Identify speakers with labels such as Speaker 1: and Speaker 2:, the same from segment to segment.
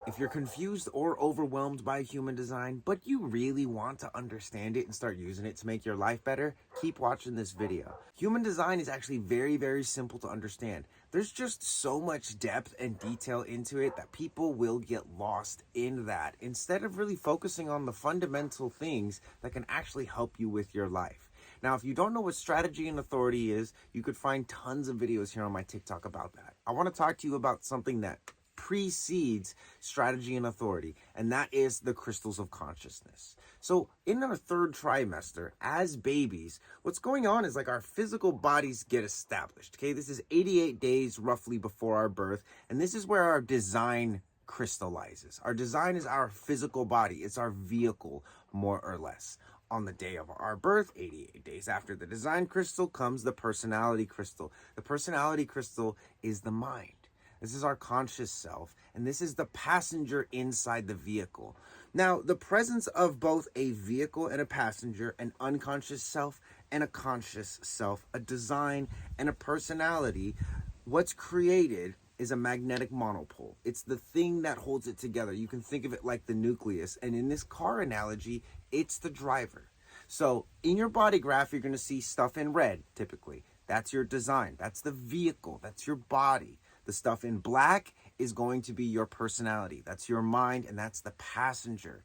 Speaker 1: If you're confused or overwhelmed by human design, but you really want to understand it and start using it to make your life better, keep watching this video. Human design is actually very, very simple to understand. There's just so much depth and detail into it that people will get lost in that instead of really focusing on the fundamental things that can actually help you with your life. Now, if you don't know what strategy and authority is, you could find tons of videos here on my TikTok about that. I want to talk to you about something that precedes strategy and authority, and that is the crystals of consciousness. So in our third trimester, as babies, what's going on is like our physical bodies get established. Okay, this is 88 days roughly before our birth, and this is where our design crystallizes. Our design is our physical body. It's our vehicle, more or less. On the day of our birth, 88 days after the design crystal, comes the personality crystal. The personality crystal is the mind. This is our conscious self, and this is the passenger inside the vehicle. Now, the presence of both a vehicle and a passenger, an unconscious self and a conscious self, a design and a personality, what's created is a magnetic monopole. It's the thing that holds it together. You can think of it like the nucleus, and in this car analogy, it's the driver. So in your body graph, you're going to see stuff in red, typically. That's your design. That's the vehicle. That's your body. The stuff in black is going to be your personality. That's your mind, and that's the passenger.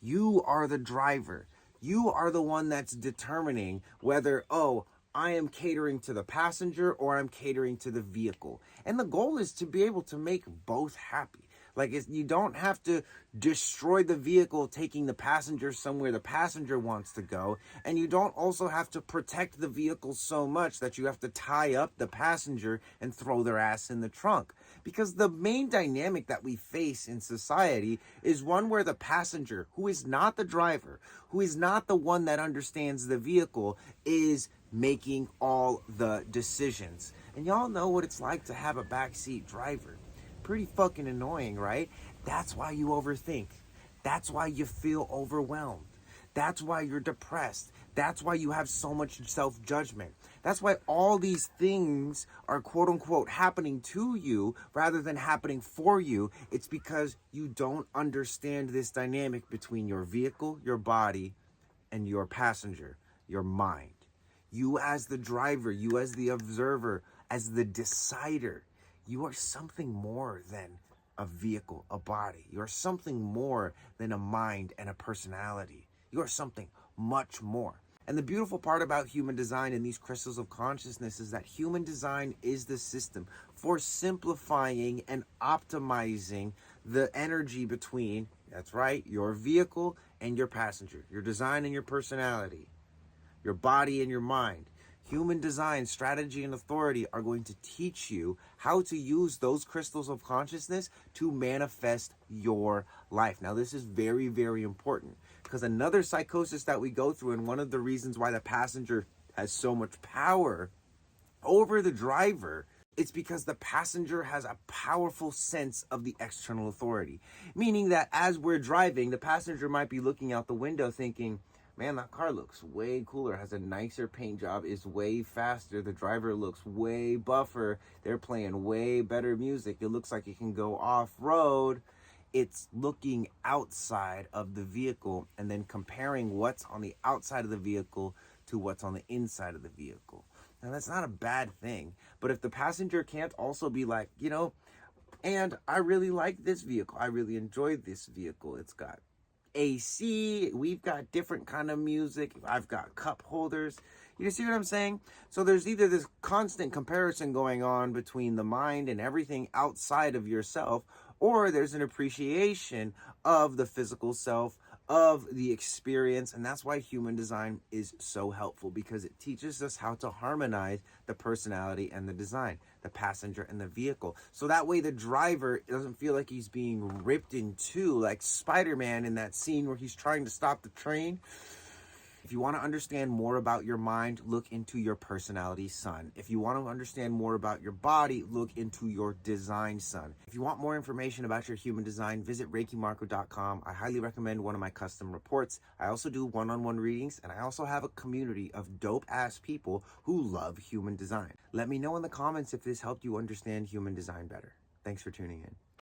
Speaker 1: You are the driver. You are the one that's determining whether, oh, I am catering to the passenger or I'm catering to the vehicle. And the goal is to be able to make both happy. Like, you don't have to destroy the vehicle taking the passenger somewhere the passenger wants to go. And you don't also have to protect the vehicle so much that you have to tie up the passenger and throw their ass in the trunk. Because the main dynamic that we face in society is one where the passenger, who is not the driver, who is not the one that understands the vehicle, is making all the decisions. And y'all know what it's like to have a backseat driver. Pretty fucking annoying, right? That's why you overthink. That's why you feel overwhelmed. That's why you're depressed. That's why you have so much self-judgment. That's why all these things are quote unquote happening to you rather than happening for you. It's because you don't understand this dynamic between your vehicle, your body, and your passenger, your mind. You as the driver, you as the observer, as the decider, you are something more than a vehicle, a body. You are something more than a mind and a personality. You are something much more. And the beautiful part about human design and these crystals of consciousness is that human design is the system for simplifying and optimizing the energy between, that's right, your vehicle and your passenger, your design and your personality, your body and your mind. Human design, strategy, and authority are going to teach you how to use those crystals of consciousness to manifest your life. Now, this is very, very important because another psychosis that we go through, and one of the reasons why the passenger has so much power over the driver, it's because the passenger has a powerful sense of the external authority. Meaning that as we're driving, the passenger might be looking out the window thinking, man, that car looks way cooler, has a nicer paint job, is way faster. The driver looks way buffer. They're playing way better music. It looks like it can go off-road. It's looking outside of the vehicle and then comparing what's on the outside of the vehicle to what's on the inside of the vehicle. Now, that's not a bad thing. But if the passenger can't also be like, and I really like this vehicle. I really enjoyed this vehicle. It's got AC, we've got different kind of music, I've got cup holders. You see what I'm saying? So there's either this constant comparison going on between the mind and everything outside of yourself, or there's an appreciation of the physical self, of the experience. And that's why human design is so helpful, because it teaches us how to harmonize the personality and the design, the passenger and the vehicle. So that way the driver doesn't feel like he's being ripped in two, like Spider-Man in that scene where he's trying to stop the train. If you want to understand more about your mind, look into your personality sun. If you want to understand more about your body, look into your design sun. If you want more information about your human design, visit ReikiMarco.com. I highly recommend one of my custom reports. I also do one-on-one readings, and I also have a community of dope-ass people who love human design. Let me know in the comments if this helped you understand human design better. Thanks for tuning in.